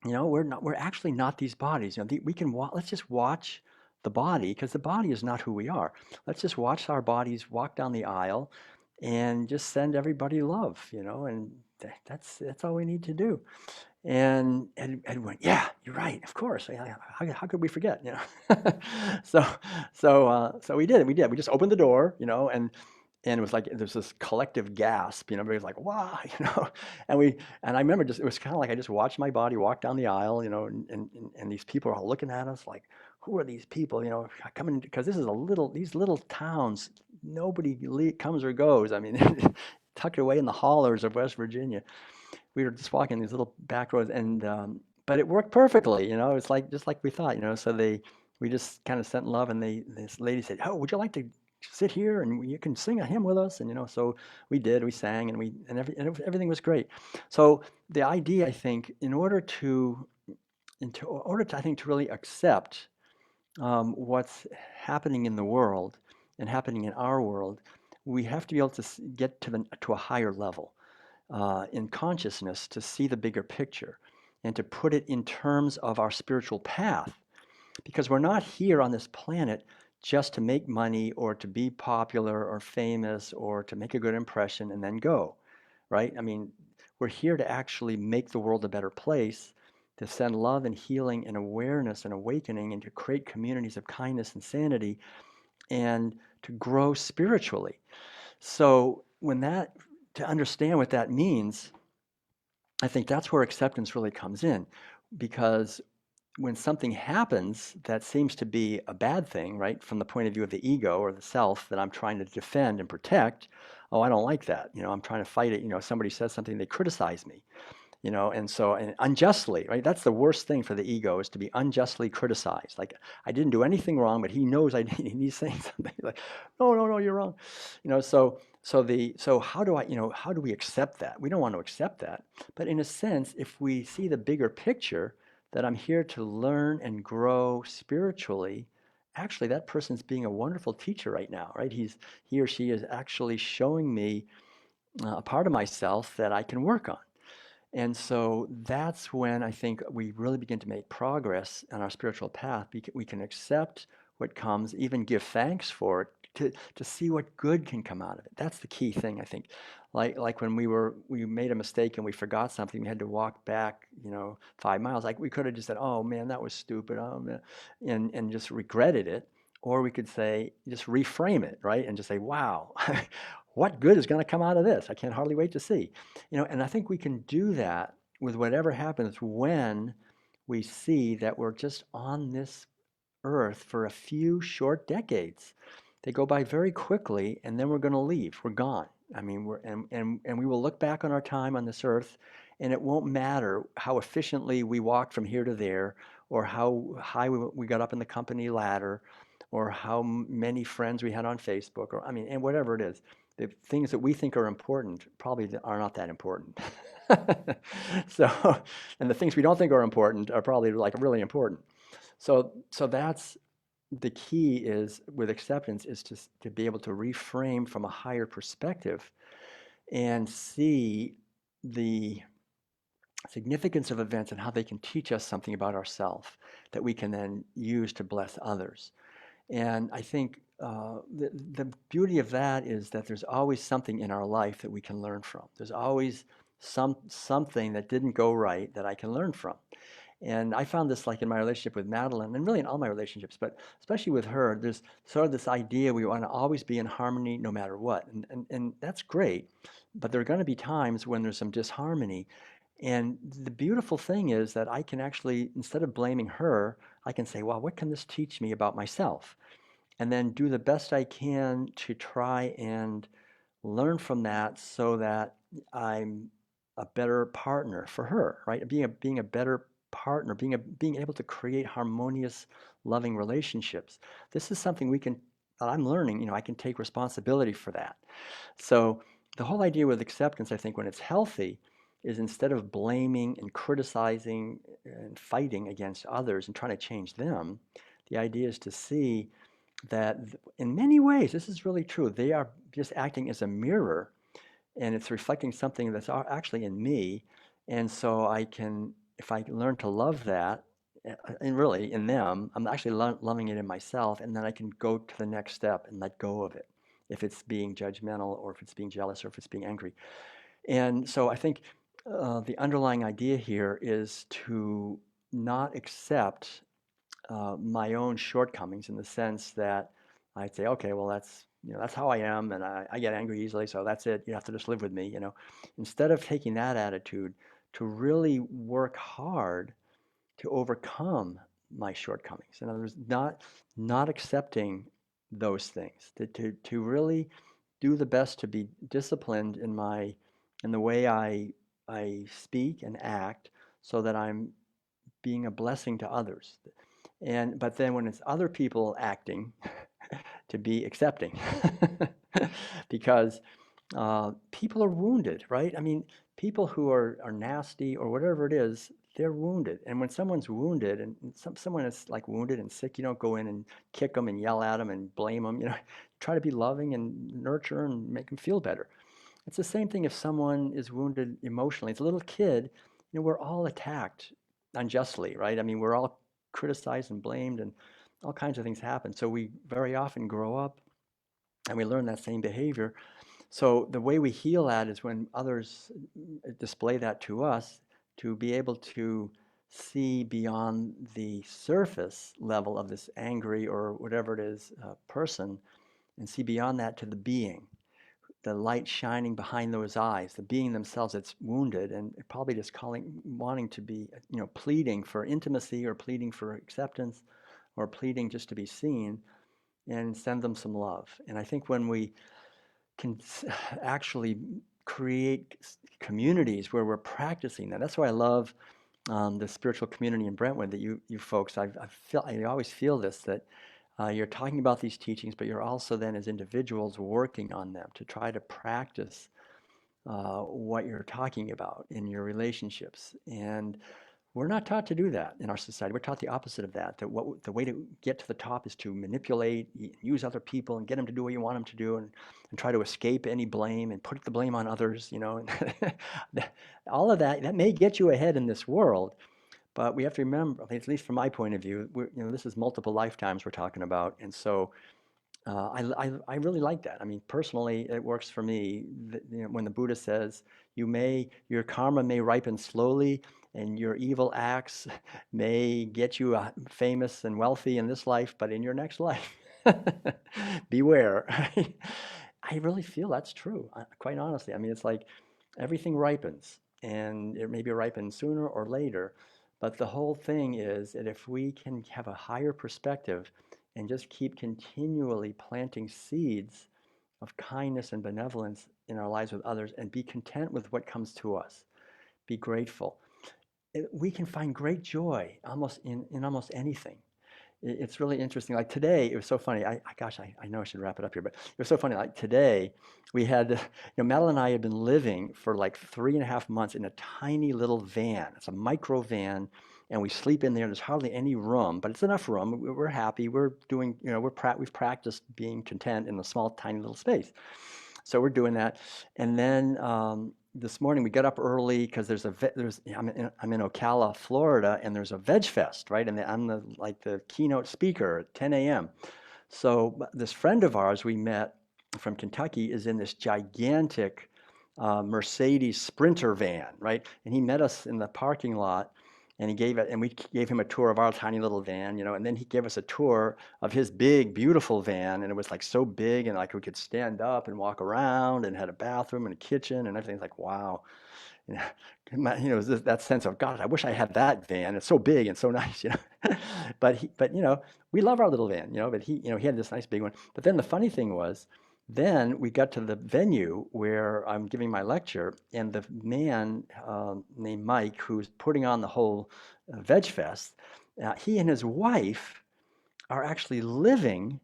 We're actually not these bodies. Let's just watch the body, because the body is not who we are. Let's just watch our bodies walk down the aisle and just send everybody love, and that's all we need to do. And Ed went, yeah, you're right, of course. How could we forget, So we did. We just opened the door, and it was like there's this collective gasp, everybody was like, wow, and I remember it was kind of like I just watched my body walk down the aisle, and these people are all looking at us like, who are these people, coming, because these little towns, nobody comes or goes. I mean, tucked away in the hollers of West Virginia. We were just walking these little back roads, and but it worked perfectly. It's like just like we thought. So we just kind of sent love, and this lady said, "Oh, would you like to sit here and you can sing a hymn with us?" And so we did. We sang, and everything was great. So the idea, I think, in order to I think to really accept what's happening in the world and happening in our world, we have to be able to get to a higher level in consciousness, to see the bigger picture and to put it in terms of our spiritual path. Because we're not here on this planet just to make money or to be popular or famous or to make a good impression and then go, right? I mean, we're here to actually make the world a better place, to send love and healing and awareness and awakening, and to create communities of kindness and sanity, and to grow spiritually. So to understand what that means, I think that's where acceptance really comes in, because when something happens that seems to be a bad thing, right, from the point of view of the ego or the self that I'm trying to defend and protect, oh, I don't like that. I'm trying to fight it. Somebody says something, they criticize me, and unjustly, right? That's the worst thing for the ego, is to be unjustly criticized. Like, I didn't do anything wrong, but he knows I did, and he's saying something like, no, you're wrong. So how do we accept that? We don't want to accept that. But in a sense, if we see the bigger picture, that I'm here to learn and grow spiritually, actually that person's being a wonderful teacher right now, right? He or she is actually showing me a part of myself that I can work on. And so that's when I think we really begin to make progress on our spiritual path. We can accept what comes, even give thanks for it, to see what good can come out of it. That's the key thing, I think. Like when we made a mistake and we forgot something, we had to walk back, 5 miles. Like, we could have just said, "Oh man, that was stupid," oh man, and just regretted it. Or we could say, just reframe it, right? And just say, wow, what good is going to come out of this? I can't hardly wait to see. And I think we can do that with whatever happens when we see that we're just on this earth for a few short decades. They go by very quickly, and then we're going to leave. We're gone. I mean, and we will look back on our time on this earth, and it won't matter how efficiently we walked from here to there, or how high we got up in the company ladder, or how many friends we had on Facebook, or and whatever it is. The things that we think are important probably are not that important. And the things we don't think are important are probably like really important. So that's the key, is with acceptance, is to be able to reframe from a higher perspective and see the significance of events and how they can teach us something about ourselves that we can then use to bless others. And I think the beauty of that is that there's always something in our life that we can learn from. There's always something that didn't go right that I can learn from. And I found this like in my relationship with Madeline, and really in all my relationships, but especially with her, there's sort of this idea we want to always be in harmony no matter what. And that's great, but there are going to be times when there's some disharmony. And the beautiful thing is that I can actually, instead of blaming her, I can say, well, what can this teach me about myself? and then do the best I can to try and learn from that so that I'm a better partner for her, right? Being a better partner, being able to create harmonious, loving relationships. This is something that I'm learning, I can take responsibility for that. So the whole idea with acceptance, I think, when it's healthy, is instead of blaming and criticizing and fighting against others and trying to change them, the idea is to see that in many ways, this is really true. They are just acting as a mirror, and it's reflecting something that's actually in me. And so if I learn to love that, and really in them, I'm actually loving it in myself, and then I can go to the next step and let go of it. If it's being judgmental, or if it's being jealous, or if it's being angry. And so I think the underlying idea here is to not accept my own shortcomings, in the sense that I'd say, okay, well, that's how I am, and I get angry easily, so that's it. You have to just live with me. Instead of taking that attitude, to really work hard to overcome my shortcomings. In other words, not accepting those things. To really do the best to be disciplined in the way I speak and act, so that I'm being a blessing to others. But then when it's other people acting, to be accepting, because people are wounded, right? I mean, people who are nasty or whatever it is, they're wounded. And when someone's wounded, and someone is like wounded and sick, you don't go in and kick them and yell at them and blame them. Try to be loving and nurture and make them feel better. It's the same thing if someone is wounded emotionally. It's a little kid, we're all attacked unjustly, right? I mean, we're all criticized and blamed, and all kinds of things happen. So we very often grow up and we learn that same behavior. So the way we heal that is when others display that to us, to be able to see beyond the surface level of this angry or whatever it is person, and see beyond that to the being, the light shining behind those eyes, the being themselves that's wounded, and probably just wanting to be, pleading for intimacy, or pleading for acceptance, or pleading just to be seen, and send them some love. And I think when we can actually create communities where we're practicing that, that's why I love the spiritual community in Brentwood that you folks, I always feel this, that you're talking about these teachings, but you're also then as individuals working on them to try to practice what you're talking about in your relationships. And we're not taught to do that in our society. We're taught the opposite of that, the way to get to the top is to manipulate, use other people, and get them to do what you want them to do, and try to escape any blame and put the blame on others, all of that may get you ahead in this world. But we have to remember, at least from my point of view, this is multiple lifetimes we're talking about. And so I really like that. I mean, personally, it works for me. When the Buddha says, your karma may ripen slowly, and your evil acts may get you famous and wealthy in this life, but in your next life, beware. I really feel that's true, quite honestly. I mean, it's like everything ripens, and it maybe ripens sooner or later. But the whole thing is that if we can have a higher perspective and just keep continually planting seeds of kindness and benevolence in our lives with others, and be content with what comes to us, be grateful, we can find great joy in almost anything. It's really interesting. Like today, it was so funny. Gosh, I know I should wrap it up here, but it was so funny. Like today, we had, Madeline and I had been living for like 3.5 months in a tiny little van. It's a micro van, and we sleep in there. There's hardly any room, but it's enough room. We're happy. We're doing, we've practiced being content in a small, tiny little space. So we're doing that, and then this morning we got up early because I'm in Ocala, Florida, and there's a Veg Fest, right? And I'm the keynote speaker at 10 a.m. So this friend of ours we met from Kentucky is in this gigantic Mercedes Sprinter van, right? And he met us in the parking lot, and we gave him a tour of our tiny little van, and then he gave us a tour of his big, beautiful van, and it was like so big, and like we could stand up and walk around, and had a bathroom and a kitchen and everything. It's like, wow. you know, that sense of, God, I wish I had that van. It's so big and so nice, you know. But you know, we love our little van, you know. But he had this nice big one. But then the funny thing was, then we got to the venue where I'm giving my lecture, and the man named Mike, who's putting on the whole Veg Fest, he and his wife are actually living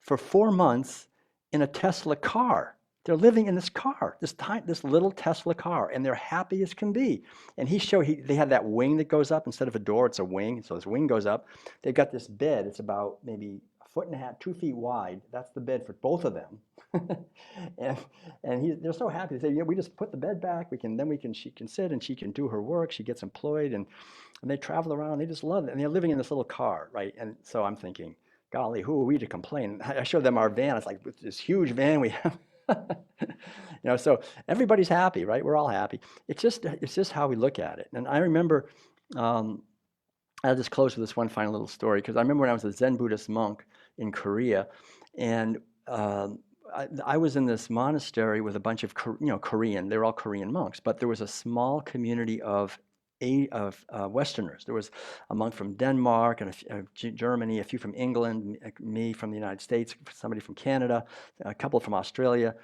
for 4 months in a Tesla car. They're living in this car, this little Tesla car, and they're happy as can be. And they have that wing that goes up instead of a door, it's a wing. So this wing goes up. They've got this bed. It's about maybe a foot and a half, 2 feet wide. That's the bed for both of them. They're so happy. They say, yeah, we just put the bed back. She can sit and she can do her work. She gets employed, and they travel around. They just love it, and they're living in this little car, right? And so I'm thinking, golly, who are we to complain? I showed them our van. It's like this huge van we have. So everybody's happy, right? We're all happy. It's just how we look at it. And I remember, I'll just close with this one final little story, because I remember when I was a Zen Buddhist monk in Korea, and I was in this monastery with a bunch of Korean. They're all Korean monks, but there was a small community of Westerners. There was a monk from Denmark and Germany, a few from England, me from the United States, somebody from Canada, a couple from Australia.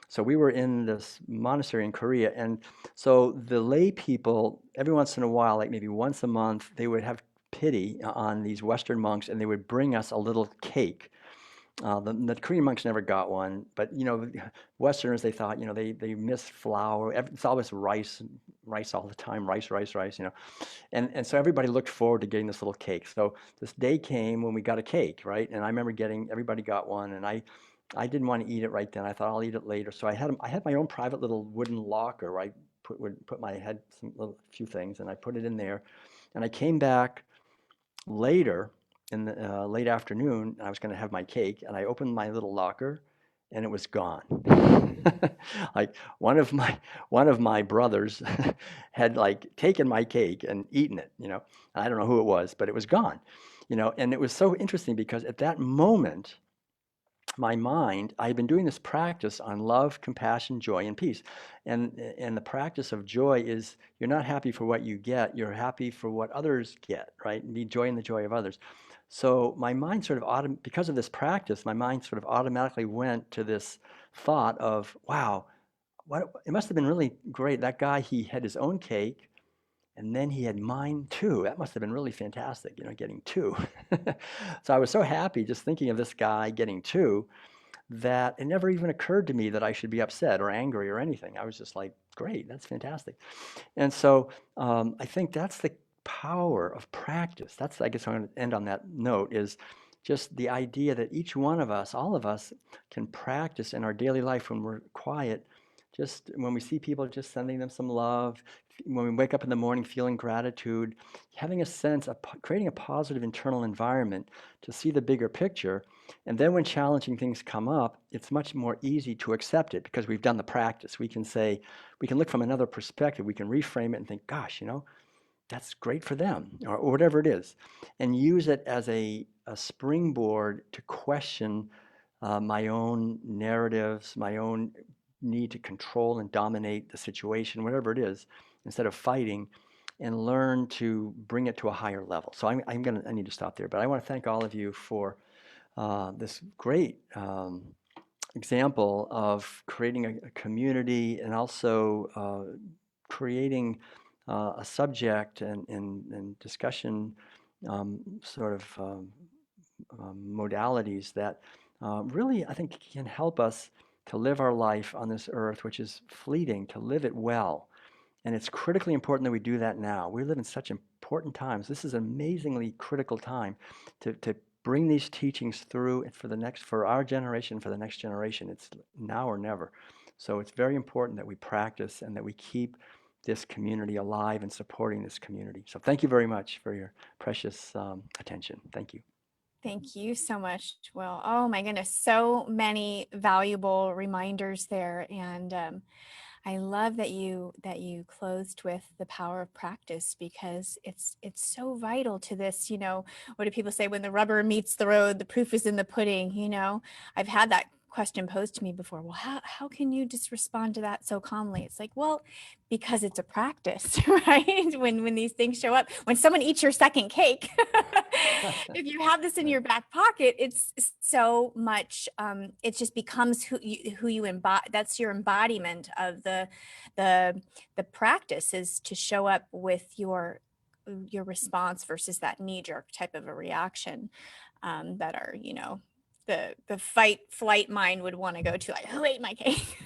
So we were in this monastery in Korea, and so the lay people, every once in a while, like maybe once a month, they would have pity on these Western monks, and they would bring us a little cake. The Korean monks never got one, but Westerners, they thought, they miss flour. It's always rice all the time, rice, and so everybody looked forward to getting this little cake. So this day came when we got a cake, right? And I remember everybody got one, and I didn't want to eat it right then. I thought I'll eat it later. So I had my own private little wooden locker where I would put my head, few things, and I put it in there, and I came back later in the late afternoon, and I was going to have my cake, and I opened my little locker, and it was gone. Like one of my brothers had taken my cake and eaten it. I don't know who it was, but it was gone. And it was so interesting because at that moment, my mind, I had been doing this practice on love, compassion, joy, and peace. And the practice of joy is you're not happy for what you get, you're happy for what others get, right? And be joy in the joy of others. So my mind because of this practice, my mind sort of automatically went to this thought of, wow, it must have been really great. That guy, he had his own cake, and then he had mine too. That must have been really fantastic, getting two. So I was so happy just thinking of this guy getting two that it never even occurred to me that I should be upset or angry or anything. I was just like, great, that's fantastic. And so I think that's the power of practice. I guess I'm going to end on that note, is just the idea that each one of us, all of us, can practice in our daily life when we're quiet. Just when we see people, just sending them some love. When we wake up in the morning, feeling gratitude, having a sense of creating a positive internal environment to see the bigger picture. And then when challenging things come up, it's much more easy to accept it because we've done the practice. We can look from another perspective. We can reframe it and think, gosh, that's great for them, or whatever it is, and use it as a springboard to question my own narratives, my own need to control and dominate the situation, whatever it is, instead of fighting, and learn to bring it to a higher level. So I need to stop there, but I want to thank all of you for this great example of creating a community, and also creating a subject and discussion modalities that really, I think, can help us to live our life on this earth, which is fleeting, to live it well. And it's critically important that we do that now. We live in such important times. This is an amazingly critical time to bring these teachings through for our generation, for the next generation. It's now or never. So it's very important that we practice and that we keep this community alive and supporting this community. So thank you very much for your precious attention. Thank you. Thank you so much, Will. Oh my goodness, so many valuable reminders there. And I love that you closed with the power of practice, because it's so vital to this. What do people say? When the rubber meets the road, the proof is in the pudding. I've had that question posed to me before, well, how can you just respond to that so calmly? It's like, well, because it's a practice, right? When these things show up, when someone eats your second cake, if you have this in your back pocket, it's so much, it just becomes who you embody. That's your embodiment of the practice, is to show up with your response versus that knee-jerk type of a reaction, that are, the fight flight mind would want to go to, like, who ate my cake?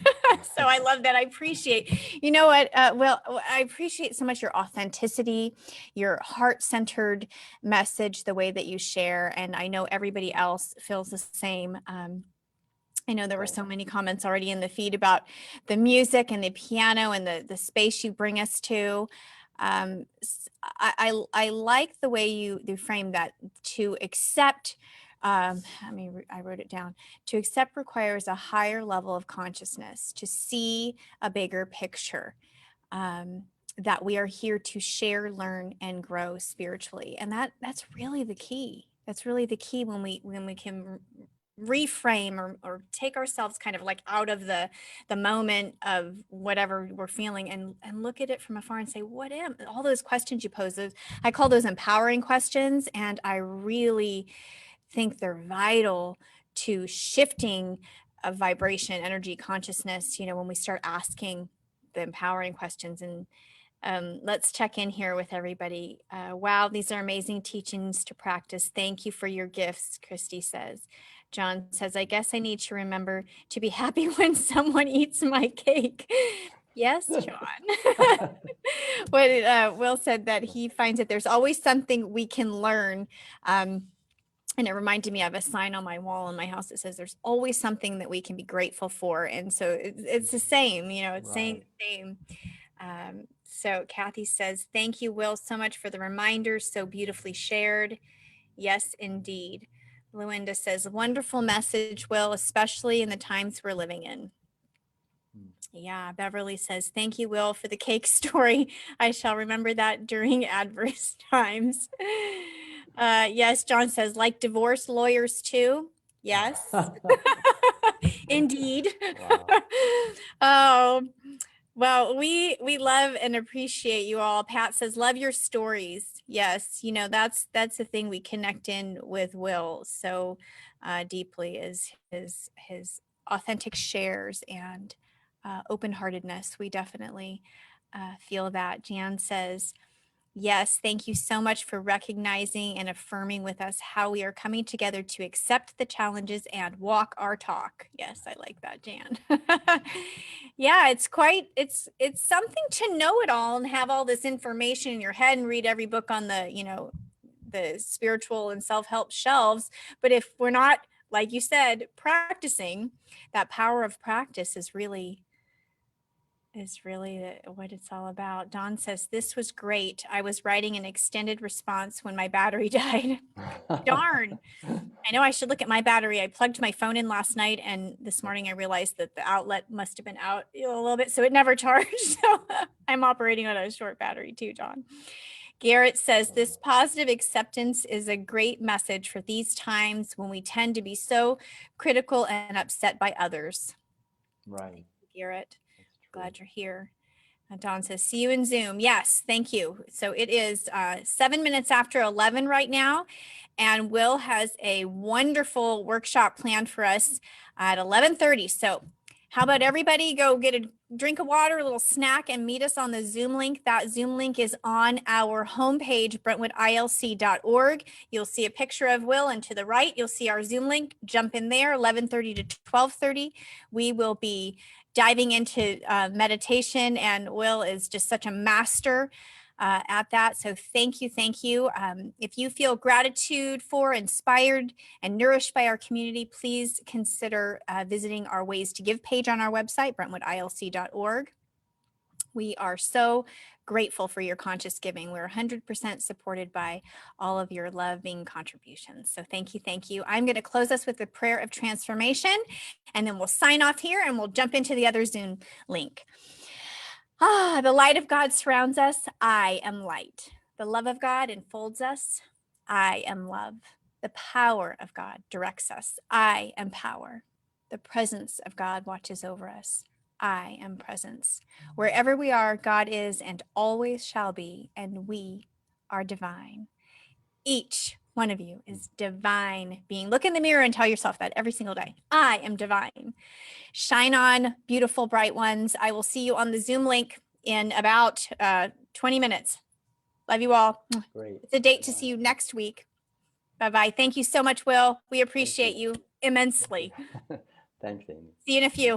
So I love that. I appreciate, what, well, I appreciate so much your authenticity, your heart-centered message, the way that you share. And I know everybody else feels the same. I know there were so many comments already in the feed about the music and the piano and the space you bring us to. I like the way you frame that. To accept, I wrote it down. To accept requires a higher level of consciousness, to see a bigger picture, that we are here to share, learn, and grow spiritually. And that's really the key. That's really the key when we can reframe or take ourselves kind of like out of the moment of whatever we're feeling, and look at it from afar and say, what am all those questions you pose? I call those empowering questions, and I really think they're vital to shifting a vibration, energy, consciousness, when we start asking the empowering questions. And let's check in here with everybody. Wow, these are amazing teachings to practice. Thank you for your gifts, Christy says. John says, I guess I need to remember to be happy when someone eats my cake. Yes, John. What Will said, that he finds that there's always something we can learn. And it reminded me of a sign on my wall in my house that says there's always something that we can be grateful for. And so it's the same, it's saying the same. So Kathy says, thank you, Will, so much for the reminders, so beautifully shared. Yes, indeed. Luenda says, wonderful message, Will, especially in the times we're living in. Yeah, Beverly says, thank you, Will, for the cake story. I shall remember that during adverse times. Yes, John says, like divorce lawyers too. Yes, indeed. Wow. Oh, well, we love and appreciate you all. Pat says, love your stories. Yes, that's the thing we connect in with Will so deeply, is his authentic shares and open-heartedness. We definitely feel that. Jan says, yes, thank you so much for recognizing and affirming with us how we are coming together to accept the challenges and walk our talk. Yes, I like that, Jan. Yeah, it's something to know it all and have all this information in your head and read every book on the spiritual and self-help shelves. But if we're not, like you said, practicing, that power of practice is really what it's all about. Dawn says, this was great. I was writing an extended response when my battery died. Darn. I know I should look at my battery. I plugged my phone in last night, and this morning I realized that the outlet must have been out a little bit, so it never charged. So I'm operating on a short battery too, John. Garrett says, this positive acceptance is a great message for these times when we tend to be so critical and upset by others. Right. Garrett. Glad you're here. Dawn says, see you in Zoom. Yes, thank you. So it is 7 minutes after 11 right now. And Will has a wonderful workshop planned for us at 11:30. So how about everybody go get a drink of water, a little snack, and meet us on the Zoom link. That Zoom link is on our homepage, brentwoodilc.org. You'll see a picture of Will, and to the right, you'll see our Zoom link. Jump in there, 11:30 to 12:30. We will be diving into meditation, and Will is just such a master at that. So thank you. If you feel gratitude for, inspired, and nourished by our community, please consider visiting our Ways to Give page on our website, brentwoodilc.org. We are so grateful for your conscious giving. We're 100% supported by all of your loving contributions. So thank you. I'm going to close us with a prayer of transformation, and then we'll sign off here and we'll jump into the other Zoom link. The light of God surrounds us. I am light. The love of God enfolds us. I am love. The power of God directs us. I am power. The presence of God watches over us. I am presence. Wherever we are, God is and always shall be, and we are divine. Each one of you is divine being. Look in the mirror and tell yourself that every single day. I am divine. Shine on, beautiful, bright ones. I will see you on the Zoom link in about 20 minutes. Love you all. Great. It's a date to Bye-bye. see you next week. Bye-bye. Thank you so much, Will. We Thank appreciate you. you immensely. Thanks, Amy. See you in a few.